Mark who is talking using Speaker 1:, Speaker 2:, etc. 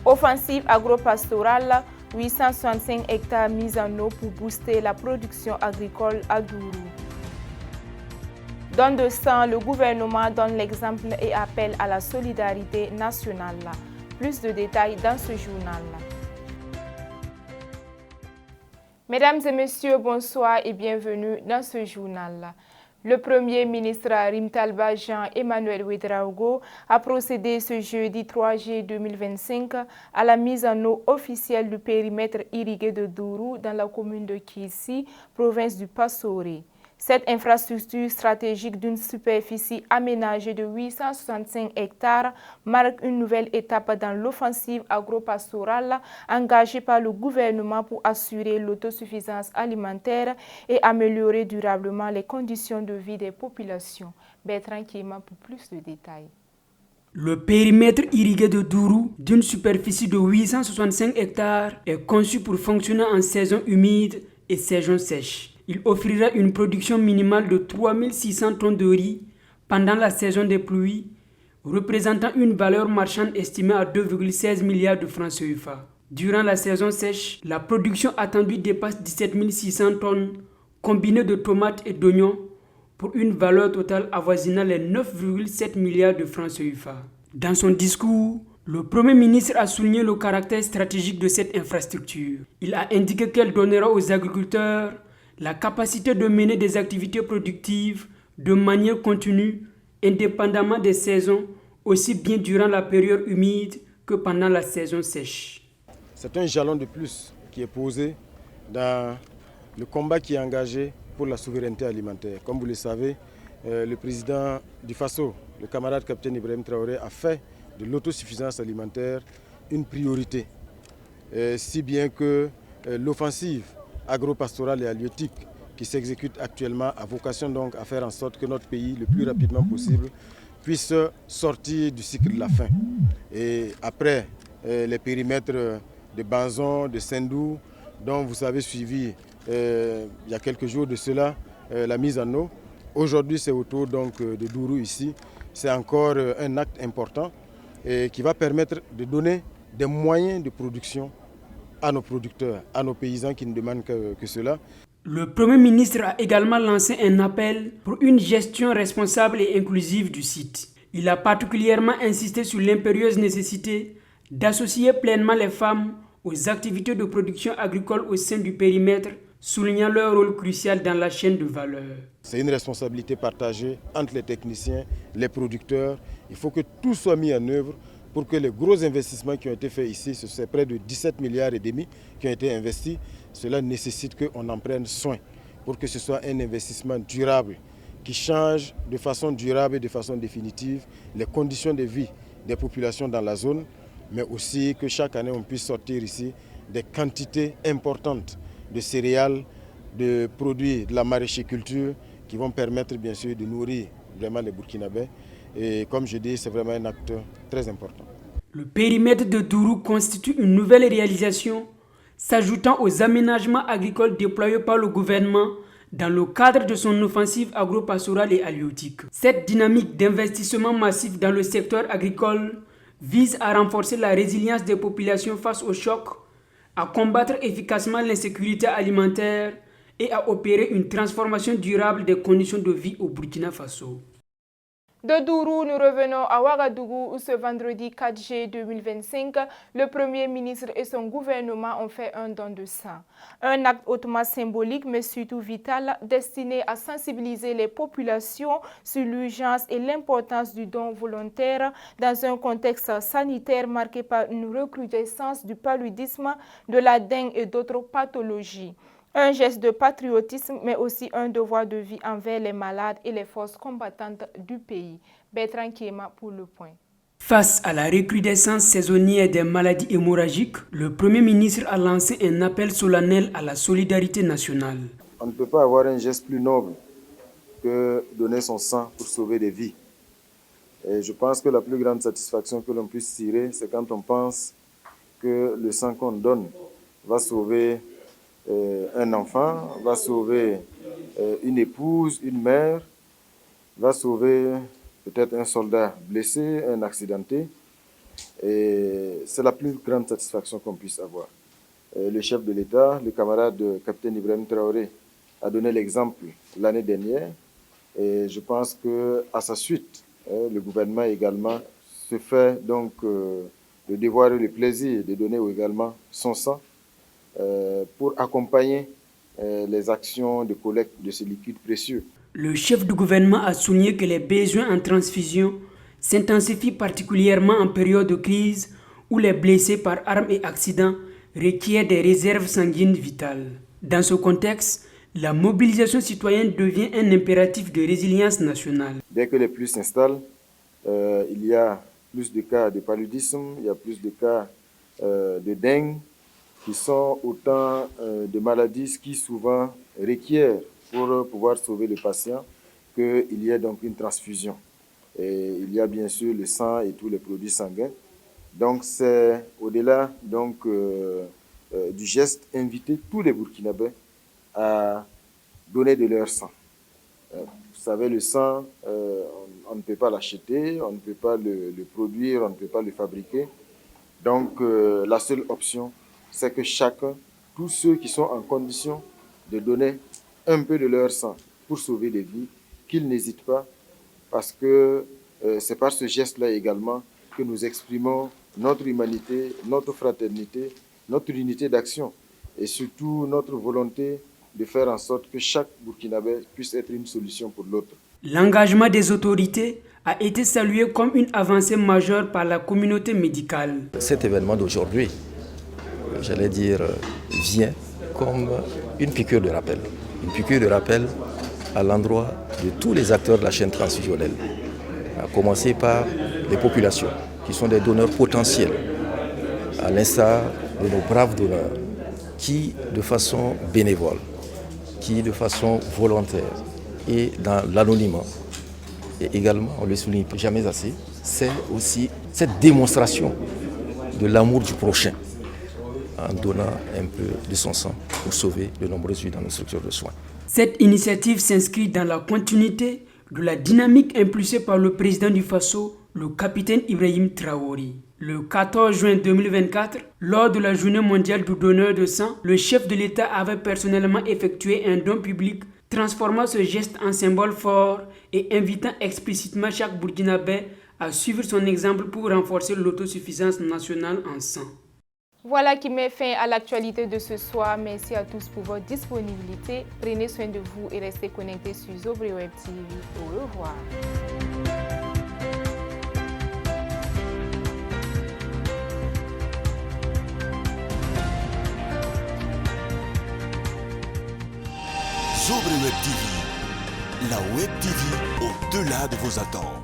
Speaker 1: Offensive agro-pastorale, 865 hectares mis en eau pour booster la production agricole à Dourou. Don de sang, le gouvernement donne l'exemple et appelle à la solidarité nationale. Plus de détails dans ce journal. Mesdames et messieurs, bonsoir et bienvenue dans ce journal. Le Premier ministre Rim Talba Jean-Emmanuel Ouedraogo a procédé ce jeudi 3 juillet 2025 à la mise en eau officielle du périmètre irrigué de Dourou dans la commune de Kissi, province du Passoré. Cette infrastructure stratégique d'une superficie aménagée de 865 hectares marque une nouvelle étape dans l'offensive agro-pastorale engagée par le gouvernement pour assurer l'autosuffisance alimentaire et améliorer durablement les conditions de vie des populations. Bertrand Kiema pour plus de détails.
Speaker 2: Le périmètre irrigué de Dourou, d'une superficie de 865 hectares, est conçu pour fonctionner en saison humide et saison sèche. Il offrira une production minimale de 3600 tonnes de riz pendant la saison des pluies, représentant une valeur marchande estimée à 2,16 milliards de francs CFA. Durant la saison sèche, la production attendue dépasse 17 600 tonnes, combinées de tomates et d'oignons, pour une valeur totale avoisinant les 9,7 milliards de francs CFA. Dans son discours, le Premier ministre a souligné le caractère stratégique de cette infrastructure. Il a indiqué qu'elle donnera aux agriculteurs la capacité de mener des activités productives de manière continue, indépendamment des saisons, aussi bien durant la période humide que pendant la saison sèche.
Speaker 3: C'est un jalon de plus qui est posé dans le combat qui est engagé pour la souveraineté alimentaire. Comme vous le savez, le président du Faso, le camarade capitaine Ibrahim Traoré, a fait de l'autosuffisance alimentaire une priorité, si bien que l'offensive agro-pastorale et halieutique qui s'exécute actuellement a vocation donc à faire en sorte que notre pays, le plus rapidement possible, puisse sortir du cycle de la faim. Et après les périmètres de Banzon, de Sendou, dont vous avez suivi il y a quelques jours de cela la mise en eau, aujourd'hui c'est au tour donc de Dourou ici. C'est encore un acte important et qui va permettre de donner des moyens de production à nos producteurs, à nos paysans qui ne demandent que cela.
Speaker 2: Le Premier ministre a également lancé un appel pour une gestion responsable et inclusive du site. Il a particulièrement insisté sur l'impérieuse nécessité d'associer pleinement les femmes aux activités de production agricole au sein du périmètre, soulignant leur rôle crucial dans la chaîne de valeur.
Speaker 3: C'est une responsabilité partagée entre les techniciens, les producteurs. Il faut que tout soit mis en œuvre pour que les gros investissements qui ont été faits ici, c'est près de 17 milliards et demi qui ont été investis, cela nécessite qu'on en prenne soin pour que ce soit un investissement durable qui change de façon durable et de façon définitive les conditions de vie des populations dans la zone, mais aussi que chaque année on puisse sortir ici des quantités importantes de céréales, de produits de la maraîchiculture qui vont permettre bien sûr de nourrir vraiment les Burkinabés. Et comme je dis, c'est vraiment un acte très important.
Speaker 2: Le périmètre de Dourou constitue une nouvelle réalisation, s'ajoutant aux aménagements agricoles déployés par le gouvernement dans le cadre de son offensive agro-pastorale et halieutique. Cette dynamique d'investissement massif dans le secteur agricole vise à renforcer la résilience des populations face aux chocs, à combattre efficacement l'insécurité alimentaire et à opérer une transformation durable des conditions de vie au Burkina Faso.
Speaker 1: De Dourou, nous revenons à Ouagadougou où ce vendredi 4 juillet 2025, le Premier ministre et son gouvernement ont fait un don de sang. Un acte hautement symbolique mais surtout vital destiné à sensibiliser les populations sur l'urgence et l'importance du don volontaire dans un contexte sanitaire marqué par une recrudescence du paludisme, de la dengue et d'autres pathologies. Un geste de patriotisme, mais aussi un devoir de vie envers les malades et les forces combattantes du pays. Bertrand Kiema pour le point.
Speaker 2: Face à la recrudescence saisonnière des maladies hémorragiques, le Premier ministre a lancé un appel solennel à la solidarité nationale.
Speaker 3: On ne peut pas avoir un geste plus noble que donner son sang pour sauver des vies. Et je pense que la plus grande satisfaction que l'on puisse tirer, c'est quand on pense que le sang qu'on donne va sauver un enfant, va sauver une épouse, une mère, va sauver peut-être un soldat blessé, un accidenté.
Speaker 4: Et c'est la plus grande satisfaction qu'on puisse avoir. Le chef de l'État, le camarade capitaine Ibrahim Traoré, a donné l'exemple l'année dernière. Et je pense qu'à sa suite, le gouvernement également se fait donc le devoir et le plaisir de donner également son sang pour accompagner les actions de collecte de ce liquide précieux.
Speaker 2: Le chef du gouvernement a souligné que les besoins en transfusion s'intensifient particulièrement en période de crise où les blessés par armes et accidents requièrent des réserves sanguines vitales. Dans ce contexte, la mobilisation citoyenne devient un impératif de résilience nationale.
Speaker 4: Dès que les pluies s'installent, il y a plus de cas de paludisme, il y a plus de cas de dengue, qui sont autant de maladies qui souvent requièrent, pour pouvoir sauver le patient, qu'il y ait donc une transfusion. Et il y a bien sûr le sang et tous les produits sanguins. Donc c'est au-delà du geste, inviter tous les Burkinabés à donner de leur sang. Vous savez, le sang, on ne peut pas l'acheter, on ne peut pas le produire, on ne peut pas le fabriquer. Donc la seule option, c'est que chacun, tous ceux qui sont en condition de donner un peu de leur sang pour sauver des vies, qu'ils n'hésitent pas, parce que c'est par ce geste-là également que nous exprimons notre humanité, notre fraternité, notre unité d'action et surtout notre volonté de faire en sorte que chaque Burkinabé puisse être une solution pour l'autre.
Speaker 2: L'engagement des autorités a été salué comme une avancée majeure par la communauté médicale.
Speaker 5: Cet événement d'aujourd'hui, j'allais dire, vient comme une piqûre de rappel. Une piqûre de rappel à l'endroit de tous les acteurs de la chaîne transfusionnelle, à commencer par les populations, qui sont des donneurs potentiels, à l'instar de nos braves donneurs, qui, de façon bénévole, qui, de façon volontaire et dans l'anonymat, et également, on ne le souligne jamais assez, c'est aussi cette démonstration de l'amour du prochain, en donnant un peu de son sang pour sauver de nombreuses vies dans nos structures de soins.
Speaker 2: Cette initiative s'inscrit dans la continuité de la dynamique impulsée par le président du Faso, le capitaine Ibrahim Traoré. Le 14 juin 2024, lors de la journée mondiale du donneur de sang, le chef de l'État avait personnellement effectué un don public, transformant ce geste en symbole fort et invitant explicitement chaque Burkinabé à suivre son exemple pour renforcer l'autosuffisance nationale en sang.
Speaker 1: Voilà qui met fin à l'actualité de ce soir. Merci à tous pour votre disponibilité. Prenez soin de vous et restez connectés sur Zobre Web TV. Au revoir.
Speaker 6: Zobre Web TV, la Web TV au-delà de vos attentes.